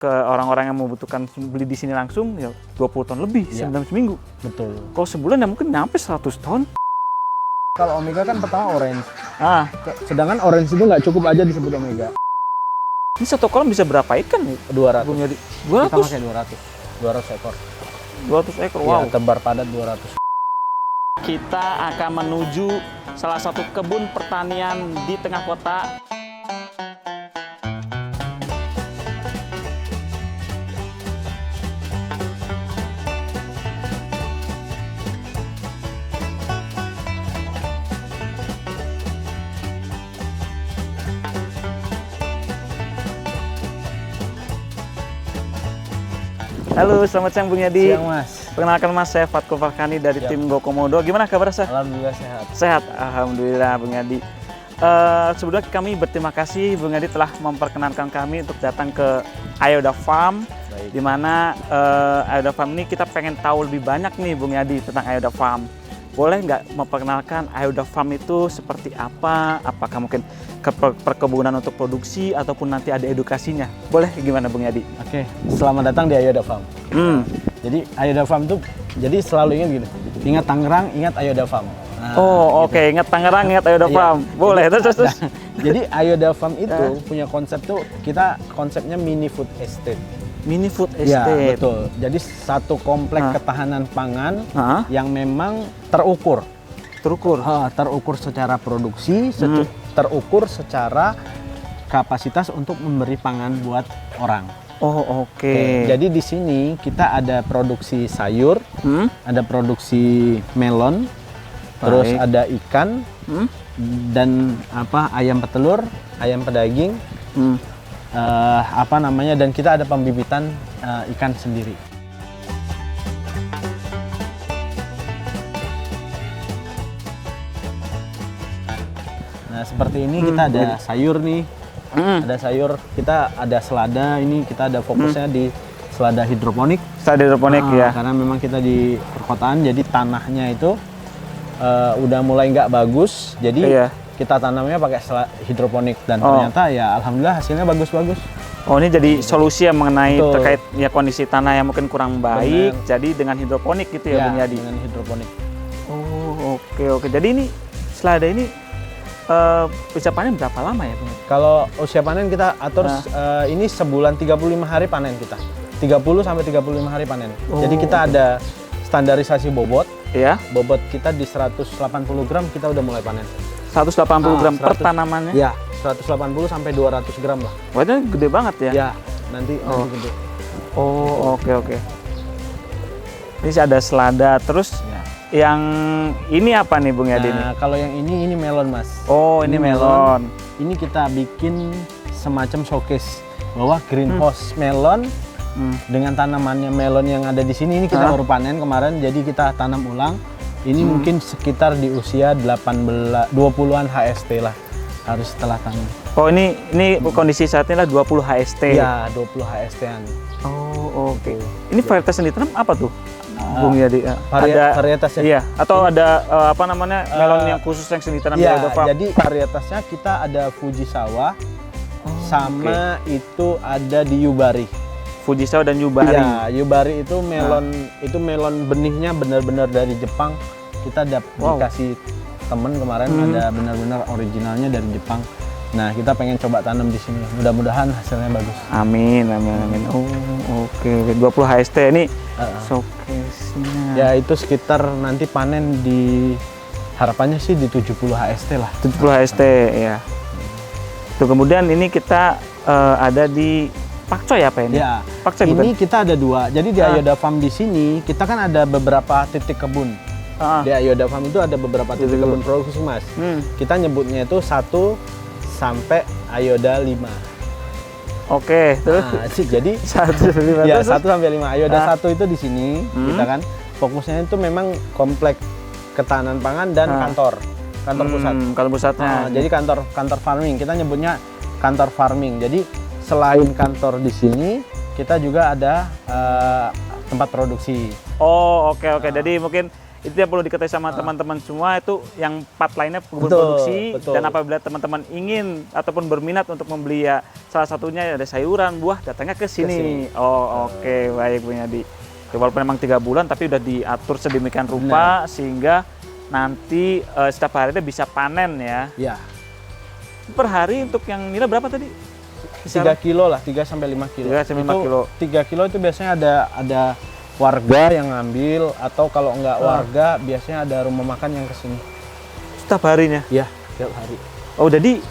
ke orang-orang yang membutuhkan beli di sini langsung ya 20 ton lebih dalam seminggu. Betul. Kalau sebulan ya mungkin nyampe 100 ton. Kalau omega kan pertama orange. Sedangkan Sedangkan orange itu nggak cukup aja disebut omega. ini satu kolam bisa berapa ikan nih? 200. Bung Yadi? Kita 200? pakai 200 ekor. 200 ekor, Wow. wow. Tebar padat 200. Kita akan menuju salah satu kebun pertanian di tengah kota. Halo, selamat siang Bung Yadi. Siang Mas. Perkenalkan Mas, saya Fatko Farkani dari tim GoKomodo. Gimana kabar saya? Alhamdulillah sehat. Sehat, alhamdulillah Bung Yadi. Sebelumnya kami berterima kasih Bung Yadi telah memperkenankan kami untuk datang ke Ayoda Farm. Baik. Di mana Ayoda Farm ini kita pengen tahu lebih banyak nih Bung Yadi tentang Ayoda Farm. Boleh nggak memperkenalkan Ayoda Farm itu seperti apa? Apakah mungkin perkebunan untuk produksi ataupun nanti ada edukasinya? Boleh gimana Bung Yadi? Oke, selamat datang di Ayoda Farm. Jadi Ayoda Farm tuh jadi selalu ingat gini. Ingat Tangerang, ingat Ayoda Farm. Nah, Oke. Ingat Tangerang, ingat Ayoda Iya. Farm. Boleh, terus. Jadi Ayoda Farm itu punya konsep tuh, kita konsepnya mini food estate. Mini food Ya, estate. betul. Jadi satu komplek ketahanan pangan Hah? yang memang terukur. Terukur. Terukur secara produksi, terukur secara kapasitas untuk memberi pangan buat orang. Oh, oke. Jadi di sini kita ada produksi sayur, ada produksi melon, terus Baik. ada ikan, dan ayam petelur, ayam pedaging, dan kita ada pembibitan ikan sendiri. Nah seperti ini kita ada sayur nih, ada sayur, kita ada selada, ini kita ada fokusnya di selada hidroponik. Selada hidroponik ya. Karena memang kita di perkotaan, jadi tanahnya itu udah mulai nggak bagus, jadi Iya. kita tanamnya pakai hidroponik dan ternyata ya alhamdulillah hasilnya bagus-bagus. Oh, ini jadi solusi yang mengenai Betul. terkait ya kondisi tanah yang mungkin kurang baik, jadi dengan hidroponik gitu ya, Bung Yadi. Dengan hidroponik. Oh, oke. Jadi ini selada ini bisa panen berapa lama ya, Bung Yadi? Kalau usia panen kita atur ini sebulan 35 hari panen kita. 30 sampai 35 hari panen. Jadi kita ada standarisasi bobot. Iya. Bobot kita di 180 gram kita udah mulai panen. 180 gram per 100. tanamannya? Ya, 180 sampai 200 gram lah. Wah, itu gede banget ya? Ya, nanti gede. Oh, oke. Ini ada selada, terus Ya. yang ini apa nih Bung Yadi nih? Nah, kalau yang ini melon, Mas. Oh, ini melon. Ini kita bikin semacam showcase bahwa greenhouse melon dengan tanamannya melon yang ada di sini. Ini kita baru panen kemarin, jadi kita tanam ulang. Ini mungkin sekitar di usia 20-an HST lah harus setelah tanam. Oh, ini kondisi saat ini lah 20 HST. Iya, 20 HST-an. Oh, oke. Ini varietas yang ditanam apa tuh? Bung Yadi. Varietasnya. Iya, atau ada melon yang khusus yang ditanam di Ayoda Farm? Jadi varietasnya kita ada Fujisawa sama itu ada di Yubari. Fujisawa dan Yubari. Iya, Yubari itu melon benihnya benar-benar dari Jepang. Kita dikasih temen kemarin ada benar-benar originalnya dari Jepang. Nah, kita pengen coba tanam di sini. Mudah-mudahan hasilnya bagus. Amin. Oh, oke. 20 HST ini showcase-nya. Ya, itu sekitar nanti panen di harapannya sih di 70 HST lah. 70 HST ya. Tuh, kemudian ini kita ada di Pakcoy apa ini? Ya, Pakcoy ini bukan? kita ada dua. Jadi di Ayoda Farm di sini kita kan ada beberapa titik kebun. Di Ayoda Farm itu ada beberapa titik kebun produksi, Mas. Kita nyebutnya itu 1 sampai Ayoda 5. Oke, terus jadi 1 ya 1 sampai 5. Ayoda 1 itu di sini kita kan fokusnya itu memang komplek ketahanan pangan dan kantor pusat. Kantor pusatnya. Jadi kantor farming, kita nyebutnya kantor farming. Jadi selain kantor di sini, kita juga ada tempat produksi. Oh, oke. Jadi mungkin itu yang perlu diketahui sama teman-teman semua, itu yang part lainnya kebun Betul, produksi. betul. Dan apabila teman-teman ingin ataupun berminat untuk membeli ya salah satunya ada sayuran, buah, datangnya ke sini. Oh, oke, baik Bung Yadi. Ya, walaupun memang 3 bulan tapi udah diatur sedemikian rupa sehingga nanti setiap hari bisa panen ya. Ya, Per hari untuk yang nila berapa tadi? 3 kilo lah, 3 sampai 5 kilo. 3 sampai 5 kilo. 3 kilo itu biasanya ada warga yang ngambil, atau kalau nggak warga biasanya ada rumah makan yang kesini. Setiap harinya? Iya, setiap hari. Oh, jadi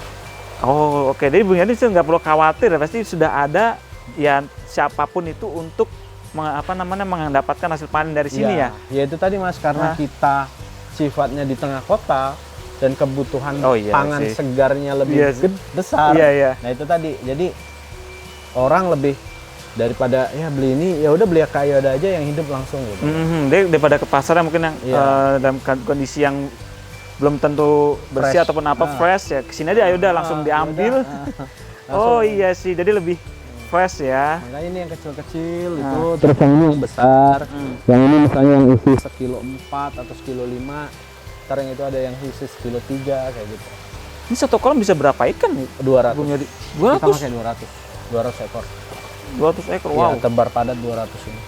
oke. Jadi Bung Yadi nggak perlu khawatir, pasti sudah ada ya siapapun itu untuk mendapatkan hasil panen dari sini ya. Ya itu tadi Mas, karena kita sifatnya di tengah kota dan kebutuhan pangan segarnya lebih besar. Nah itu tadi, jadi orang lebih daripada ya beli ini, ya udah beli kayu ada aja yang hidup langsung gitu. Daripada ke pasar mungkin yang dalam kondisi yang belum tentu bersih ataupun fresh ya, kesini aja udah langsung diambil. Oh iya sih, jadi lebih fresh ya. Makanya ini yang kecil-kecil itu, terus yang ini yang besar. Yang ini misalnya yang isi sekilo 4 atau sekilo 5, ntar yang itu ada yang isi sekilo 3 kayak gitu. Ini satu kolam bisa berapa ikan nih? 200. Kita 200? pakai 200 ekor. 200 ekor, wow. Ya, tebar padat 200 ini.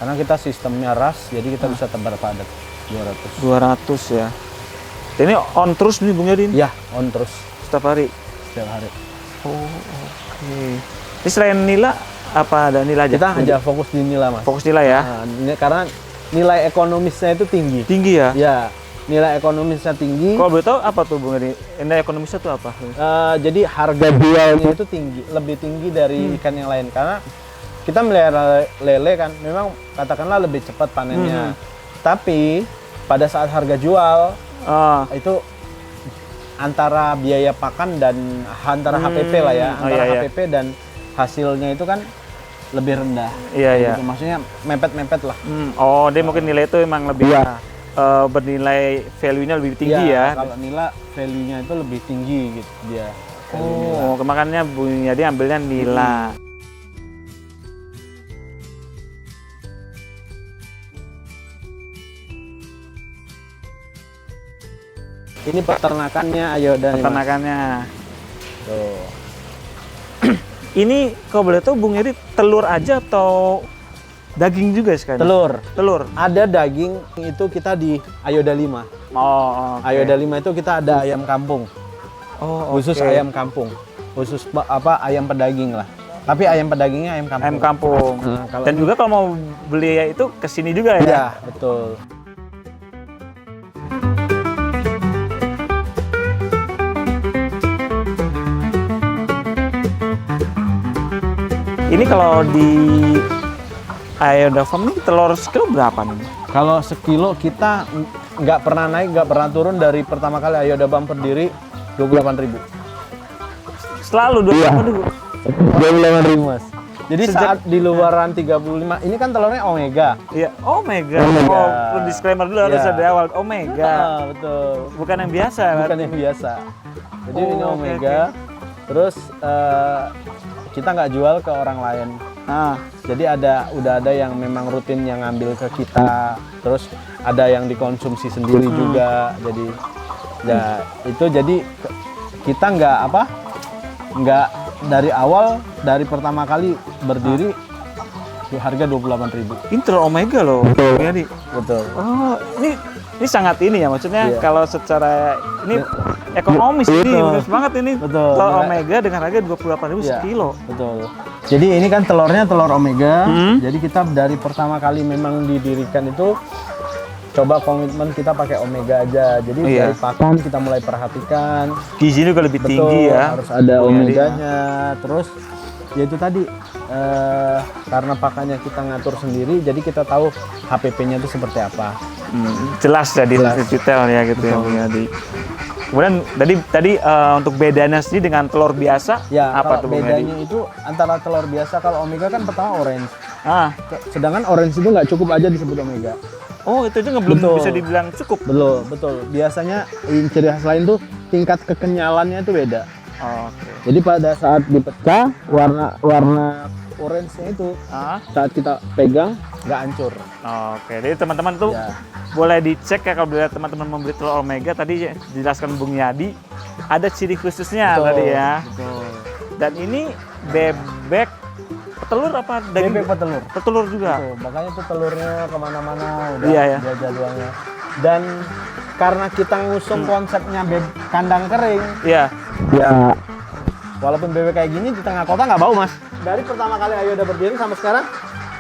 Karena kita sistemnya ras, jadi kita bisa tebar padat 200. 200 ya. Dan ini on terus nih Bung Yadi? Ya, on terus. Setiap hari? Setiap hari. Oh, oke. Ini selain nila, apa ada nila aja? Kita hanya fokus di nila, Mas. Fokus nila ya? Nah, karena nilai ekonomisnya itu tinggi. Tinggi ya? Ya, nilai ekonomisnya tinggi. Kalau boleh tahu apa tuh Bung Yadi? Nilai ekonomisnya tuh apa? Jadi harga jualnya itu tinggi, lebih tinggi dari ikan yang lain. Karena kita melihara lele kan, memang katakanlah lebih cepat panennya. Tapi pada saat harga jual, itu antara biaya pakan dan antara HPP lah ya, antara HPP dan hasilnya itu kan lebih rendah. Iya. Gitu. Maksudnya mepet-mepet lah. Oh, dia mungkin nilai itu emang lebih bernilai value-nya lebih tinggi ya. Kalau nila value-nya itu lebih tinggi gitu dia. Oh, makanya Bung Yadi ambilnya nila. Ini peternakannya, ayo dan Peternakannya. Tuh. Ini kalau boleh tahu Bung Yadi telur aja atau daging juga sekarang? Telur. Ada daging itu kita di Ayoda 5. Oh, Ayoda 5 itu kita ada ayam kampung. Khusus ayam kampung. Khusus ayam pedaging lah. Tapi ayam pedagingnya ayam kampung. Ayam kampung. Dan juga kalau mau beli itu ke sini juga ya? Iya, betul. Ini kalau di Ayoda Farm ini telur sekilo berapa nih? Kalau sekilo kita nggak pernah naik, nggak pernah turun dari pertama kali Ayoda Farm berdiri 28.000. Selalu 28.000 Mas. Jadi saat di luaran 35, ini kan telurnya Omega. Iya, Omega. Oh, disclaimer dulu harus dari awal. Omega. Betul. Bukan yang biasa. Bukan yang biasa. Jadi ini Omega. Terus kita nggak jual ke orang lain. Jadi udah ada yang memang rutin yang ngambil ke kita. Terus ada yang dikonsumsi sendiri juga. Jadi ya itu jadi kita nggak dari awal, dari pertama kali berdiri di harga 28.000. Ini telur Omega loh. Betul. Betul. Oh, ini sangat ini ya, maksudnya kalau secara ini ekonomis ini bagus banget ini. Betul. Telur Omega dengan harga 28.000 sekilo. Betul. Jadi ini kan telurnya telur Omega. Jadi kita dari pertama kali memang didirikan itu coba komitmen kita pakai Omega aja. Jadi dari pakan kita mulai perhatikan. Gizinya juga lebih tinggi ya. Harus ada Omeganya. Terus ya itu tadi karena pakannya kita ngatur sendiri, jadi kita tahu HPP-nya itu seperti apa. Jelas ya, detail ya gitu ya Bung Yadi. Kemudian tadi untuk bedanya sendiri dengan telur biasa, apa tuh Bung Yadi? Bedanya itu antara telur biasa, kalau Omega kan pertama orange. Sedangkan orange itu nggak cukup aja disebut Omega. Oh, itu juga belum bisa dibilang cukup. Betul. Biasanya ciri khas lain tuh tingkat kekenyalannya itu beda. Oke. Jadi pada saat dipecah, warna orange-nya itu Ah. saat kita pegang nggak hancur. Oke, jadi teman-teman tuh Ya. boleh dicek ya kalau dilihat teman-teman membeli telur Omega tadi dijelaskan Bung Yadi ada ciri khususnya tadi ya. Betul. Dan ini bebek petelur apa daging? Bebek petelur. Petelur juga. Tuh, makanya tuh telurnya kemana-mana udah Iya, ya. ada jadwalnya. Dan karena kita ngusung konsepnya kandang kering, Iya. ya walaupun bebek kayak gini di tengah kota nggak bau mas. Dari pertama kali Ayo udah berdiri sampai sekarang,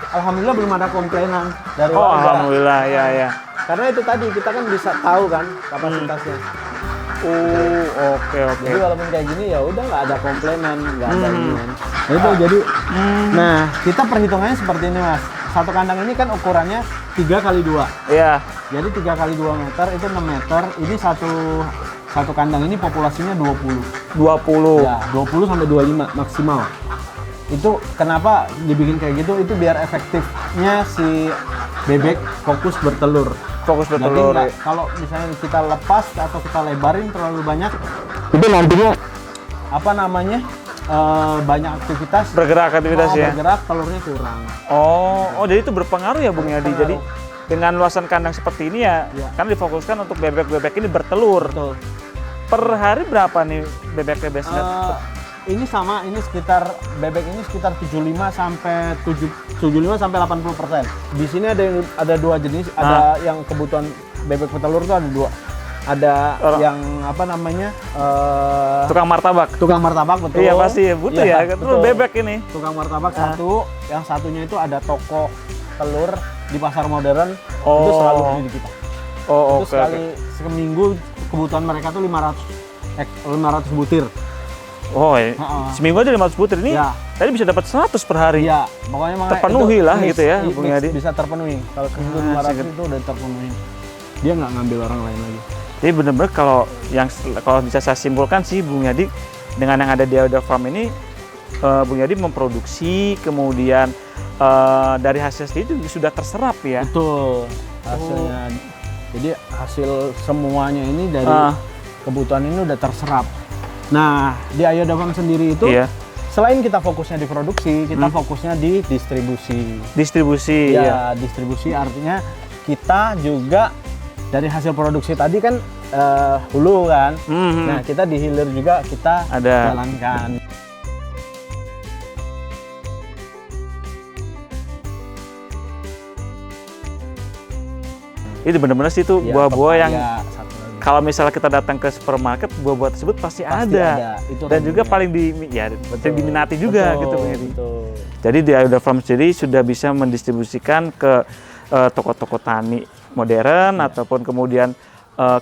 alhamdulillah belum ada komplainan dari Oh, warga. alhamdulillah ya ya. Karena itu tadi kita kan bisa tahu kan kapasitasnya. Oke oke. Jadi walaupun kayak gini ya udah nggak ada komplainan, nggak ada ini kan. Nah, itu jadi, nah kita perhitungannya seperti ini mas. Satu kandang ini kan ukurannya 3 kali 2. Iya. Jadi 3 kali 2 meter itu 6 meter. Ini satu kandang ini populasinya 20. 20. Ya, 20 sampai 25 maksimal. Itu kenapa dibikin kayak gitu? Itu biar efektifnya si bebek fokus bertelur. Fokus Jadi bertelur. kalau misalnya kita lepas atau kita lebarin terlalu banyak, itu nantinya apa namanya banyak aktivitas. Bergerak aktivitas ya. Bergerak, telurnya kurang. Oh, jadi itu berpengaruh ya Bung Yadi. Berpengaruh. Jadi dengan luasan kandang seperti ini ya, Iya. kan difokuskan untuk bebek-bebek ini bertelur. Betul. Per hari berapa nih bebek-bebek? Ini sama, ini sekitar bebek ini sekitar 75 sampai 80%. Di sini ada dua jenis, ada yang kebutuhan bebek petelur itu ada dua. Ada yang apa namanya? Tukang martabak. Tukang martabak, betul. Iya pasti ya, butuh Iya, ya. betul. Telur bebek ini. Tukang martabak satu, yang satunya itu ada toko telur di pasar modern, itu selalu beli di kita. Oh, Itu sekali seminggu kebutuhan mereka tuh 500 butir. Oh, ya. Seminggu aja 500 butir ini. Ya. Tadi bisa dapat 100 per hari. Iya, pokoknya makanya Terpenuhi itu lah gitu ya, Bung Yadi. Bisa terpenuhi. Kalau seminggu 500 itu udah terpenuhi. Dia nggak ngambil orang lain lagi. Jadi benar-benar kalau bisa saya simpulkan sih Bung Yadi dengan yang ada di Ayo Farm ini Bung Yadi memproduksi kemudian dari hasil itu sudah terserap ya. Betul. Hasilnya. Jadi hasil semuanya ini dari kebutuhan ini udah terserap. Nah, di Ayo Farm sendiri itu selain kita fokusnya di produksi, kita fokusnya di distribusi. Distribusi Ya, distribusi artinya kita juga dari hasil produksi tadi kan hulu kan. Nah, kita di hilir juga kita jalankan. Ini benar-benar sih itu buah-buah yang satu lagi. kalau misalnya kita datang ke supermarket, buah-buah tersebut pasti ada. Itu Dan juga paling diminati juga gitu Bung Yadi. Jadi di Ayo Farm sendiri sudah bisa mendistribusikan ke toko-toko tani modern ataupun kemudian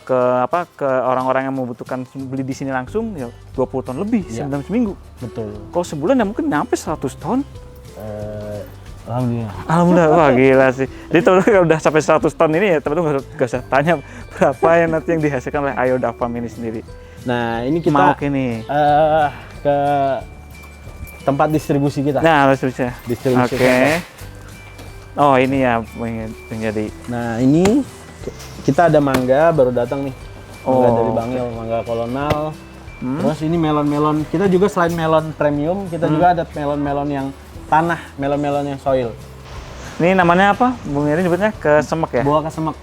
ke orang-orang yang membutuhkan beli di sini langsung ya 20 ton lebih dalam seminggu. Betul. Kalau sebulan ya mungkin nyampe 100 ton. Alhamdulillah. Alhamdulillah, wah gila sih. Jadi teman-teman kalau udah sampai 100 ton ini ya teman-teman nggak usah tanya berapa yang nanti yang dihasilkan oleh Ayo Farm ini sendiri. Nah, ini kita Mau ini. ke tempat distribusi kita. Nah, distribusi. Distribusi Oke. kita. Oh, ini ya menjadi. Nah, ini kita ada mangga baru datang nih. Mangga dari Bangil, mangga kolonel. Terus ini melon-melon. Kita juga selain melon premium, kita juga ada melon-melon yang tanah, melon-melon yang soil. Ini namanya apa? Bung Yadi nyebutnya kesemek ya? Buah kesemek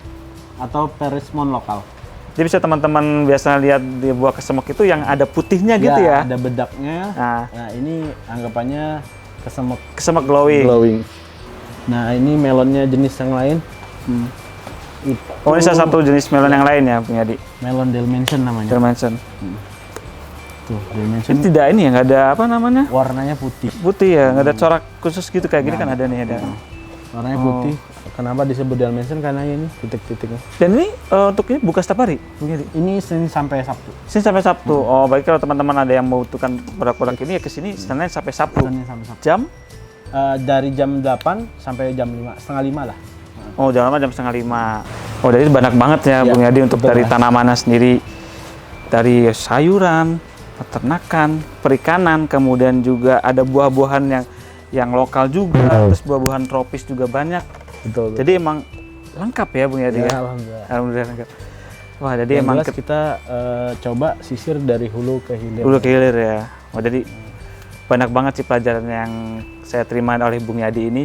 atau perismon lokal. Jadi bisa teman-teman biasa lihat di buah kesemek itu yang ada putihnya gitu ya? Ada bedaknya. Nah, ini anggapannya kesemek. kesemek glowing. Nah, ini melonnya jenis yang lain. Oh, ini salah satu jenis melon yang lain ya, Bung Yadi? Melon Dalmatian namanya. Dalmatian. Tuh, Dalmatian. Ini tidak ini ya, nggak ada apa namanya? Warnanya putih. Putih ya, nggak ada corak khusus gitu kayak gini kan ada nih ada. Warnanya putih. Kenapa disebut Dalmatian? Karena ini titik-titiknya. Dan ini untuk ini buka setiap hari, Bung Yadi? Ini Senin sampai Sabtu. Senin sampai Sabtu. Oh, baik kalau teman-teman ada yang membutuhkan produk-produk ini ya ke sini Senin sampai Sabtu. Senin sampai Sabtu. Jam? Dari jam 8 sampai jam 5, setengah 5 lah. Oh, jam 5. Oh, jadi banyak banget ya, Bung Yadi untuk dari tanamannya sendiri. Dari sayuran, peternakan, perikanan, kemudian juga ada buah-buahan yang lokal juga, terus buah-buahan tropis juga banyak. Betul. Jadi emang lengkap ya, Bung Yadi ya. Alhamdulillah. Alhamdulillah lengkap. Wah, jadi Yang emang jelas kita coba sisir dari hulu ke hilir. hulu ke hilir ya. Oh, jadi banyak banget sih pelajaran yang saya terima oleh Bung Yadi ini.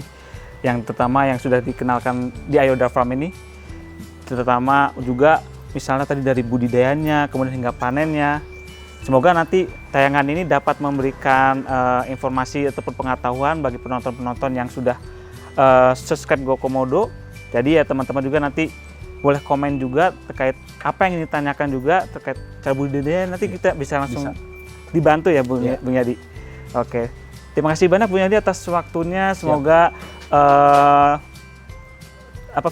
Yang terutama yang sudah dikenalkan di Ayoda Farm ini, terutama juga misalnya tadi dari budidayanya, kemudian hingga panennya. Semoga nanti tayangan ini dapat memberikan informasi ataupun pengetahuan bagi penonton-penonton yang sudah subscribe GoKomodo. Jadi ya teman-teman juga nanti boleh komen juga terkait apa yang ingin ditanyakan juga terkait cara budidaya, nanti kita bisa langsung dibantu ya Bung Yadi. Oke, terima kasih banyak Bung Yadi atas waktunya. Semoga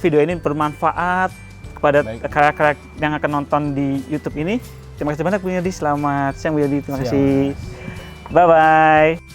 video ini bermanfaat kepada karya-karya yang akan nonton di YouTube ini. Terima kasih banyak Bung Yadi. Selamat siang Bung Yadi. Terima kasih. Bye bye.